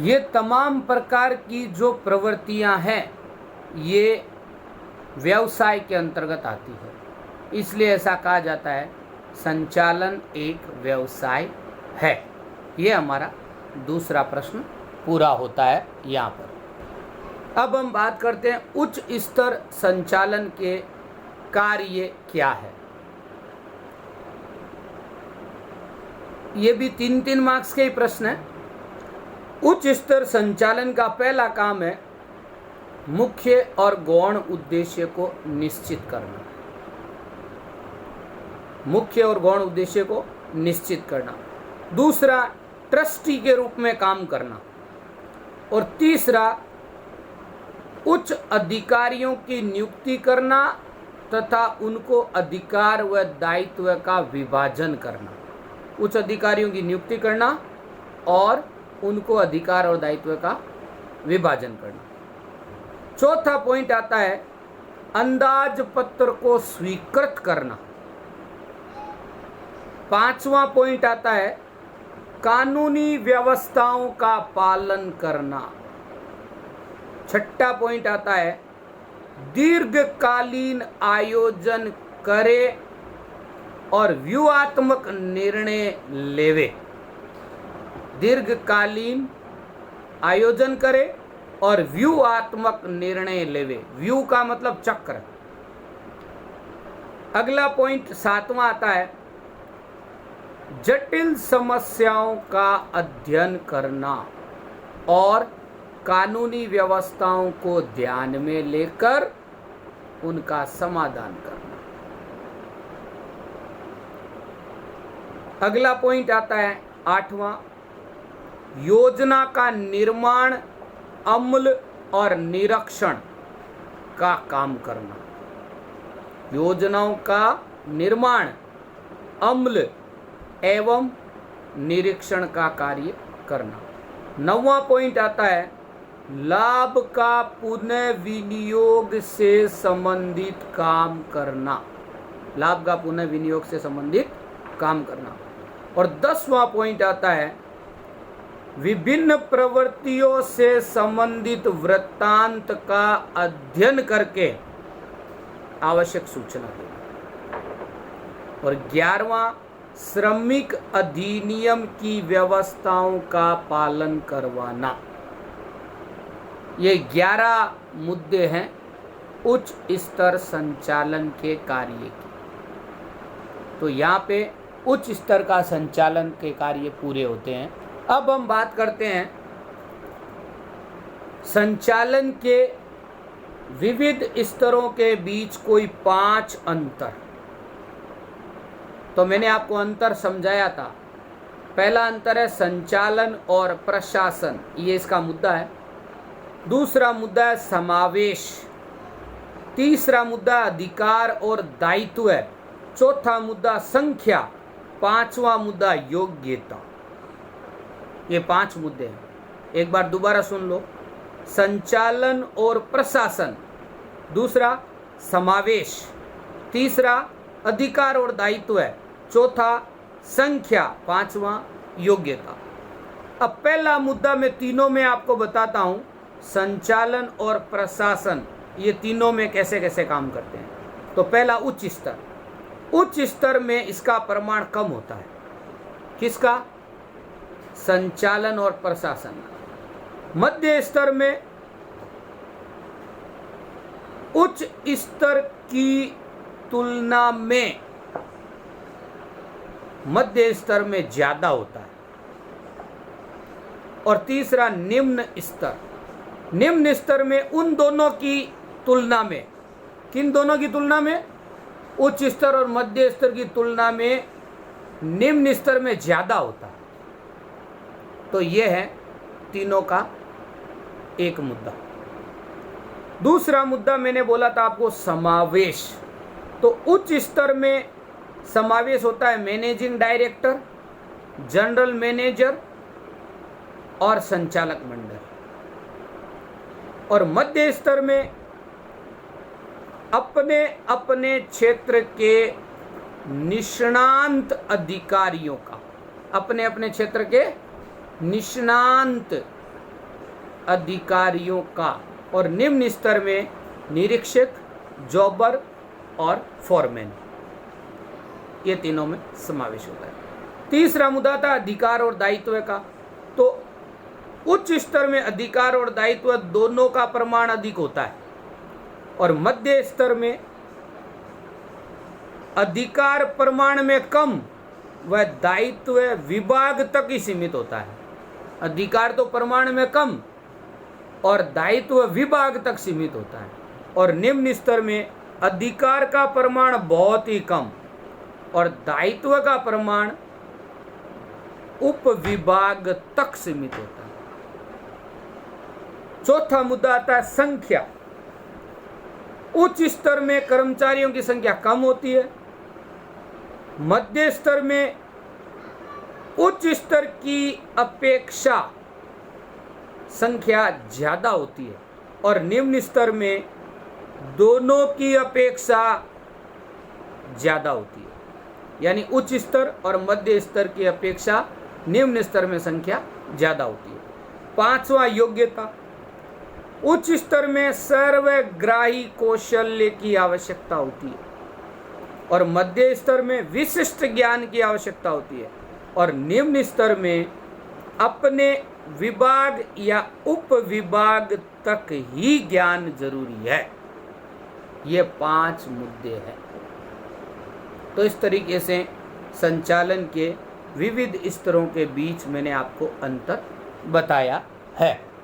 ये तमाम प्रकार की जो प्रवृत्तियां हैं ये व्यवसाय के अंतर्गत आती है, इसलिए ऐसा कहा जाता है संचालन एक व्यवसाय है। ये हमारा दूसरा प्रश्न पूरा होता है यहाँ पर। अब हम बात करते हैं उच्च स्तर संचालन के कार्य क्या है। ये भी 3-3 मार्क्स के ही प्रश्न है। उच्च स्तर संचालन का पहला काम है मुख्य और गौण उद्देश्य को निश्चित करना। मुख्य और गौण उद्देश्य को निश्चित करना। दूसरा, ट्रस्टी के रूप में काम करना। और तीसरा, उच्च अधिकारियों की नियुक्ति करना तथा उनको अधिकार व दायित्व का विभाजन करना। उच्च अधिकारियों की नियुक्ति करना और उनको अधिकार और दायित्व का विभाजन करना। चौथा पॉइंट आता है अंदाज पत्र को स्वीकृत करना। पांचवा पॉइंट आता है कानूनी व्यवस्थाओं का पालन करना। छठा पॉइंट आता है दीर्घकालीन आयोजन करे और व्यूहात्मक निर्णय लेवे। दीर्घकालीन आयोजन करे और व्यूहात्मक निर्णय लेवे। व्यू का मतलब चक्र। अगला पॉइंट 7वां आता है जटिल समस्याओं का अध्ययन करना और कानूनी व्यवस्थाओं को ध्यान में लेकर उनका समाधान करना। अगला पॉइंट आता है 8वां योजना का निर्माण, अमल और निरीक्षण का काम करना। योजनाओं का निर्माण, अमल एवं निरीक्षण का कार्य करना। 9वां पॉइंट आता है लाभ का पुनः विनियोग से संबंधित काम करना। लाभ का पुनः विनियोग से संबंधित काम करना। और 10वां पॉइंट आता है विभिन्न प्रवृत्तियों से संबंधित वृत्तांत का अध्ययन करके आवश्यक सूचना देना। और 11वां श्रमिक अधिनियम की व्यवस्थाओं का पालन करवाना। ये 11 मुद्दे हैं उच्च स्तर संचालन के कार्य के। तो यहाँ पे उच्च स्तर का संचालन के कार्य पूरे होते हैं। अब हम बात करते हैं संचालन के विविध स्तरों के बीच कोई 5 अंतर। तो मैंने आपको अंतर समझाया था। पहला अंतर है संचालन और प्रशासन, ये इसका मुद्दा है। दूसरा मुद्दा है समावेश। तीसरा मुद्दा अधिकार और दायित्व है। चौथा मुद्दा संख्या। पांचवा मुद्दा योग्यता। ये 5 मुद्दे हैं। एक बार दोबारा सुन लो। संचालन और प्रशासन, दूसरा समावेश, तीसरा अधिकार और दायित्व है, चौथा संख्या, पांचवा योग्यता। अब पहला मुद्दा मैं तीनों में आपको बताता हूं संचालन और प्रशासन ये तीनों में कैसे कैसे काम करते हैं। तो पहला उच्च स्तर। उच्च स्तर में इसका प्रमाण कम होता है। किसका? संचालन और प्रशासन। मध्य स्तर में उच्च स्तर की तुलना में मध्य स्तर में ज्यादा होता है। और तीसरा निम्न स्तर। निम्न स्तर में उन दोनों की तुलना में, किन दोनों की तुलना में? उच्च स्तर और मध्य स्तर की तुलना में निम्न स्तर में ज्यादा होता है। तो यह है तीनों का एक मुद्दा। दूसरा मुद्दा मैंने बोला था आपको समावेश। तो उच्च स्तर में समावेश होता है मैनेजिंग डायरेक्टर, जनरल मैनेजर और संचालक मंडल। और मध्य स्तर में अपने अपने क्षेत्र के निष्णांत अधिकारियों का, अपने अपने क्षेत्र के निष्णांत अधिकारियों का, और निम्न स्तर में निरीक्षक, जॉबर और फॉरमैन, ये तीनों में समावेश होता है। तीसरा मुद्दा था अधिकार और दायित्व का। तो उच्च स्तर में अधिकार और दायित्व दोनों का प्रमाण अधिक होता है, और मध्य स्तर में अधिकार प्रमाण में कम व दायित्व विभाग तक ही सीमित होता है। अधिकार तो प्रमाण में कम और दायित्व विभाग तक सीमित होता है, और निम्न स्तर में अधिकार का प्रमाण बहुत ही कम और दायित्व का प्रमाण उपविभाग तक सीमित होता है। चौथा मुद्दा आता है संख्या। उच्च स्तर में कर्मचारियों की संख्या कम होती है, मध्य स्तर में उच्च स्तर की अपेक्षा संख्या ज्यादा होती है, और निम्न स्तर में दोनों की अपेक्षा ज्यादा होती है। यानी उच्च स्तर और मध्य स्तर की अपेक्षा निम्न स्तर में संख्या ज्यादा होती है। पांचवा योग्यता। उच्च स्तर में सर्वग्राही कौशल्य की आवश्यकता होती है, और मध्य स्तर में विशिष्ट ज्ञान की आवश्यकता होती है, और निम्न स्तर में अपने विभाग या उप विभाग तक ही ज्ञान जरूरी है। ये 5 मुद्दे हैं। तो इस तरीके से संचालन के विविध स्तरों के बीच मैंने आपको अंतर बताया है।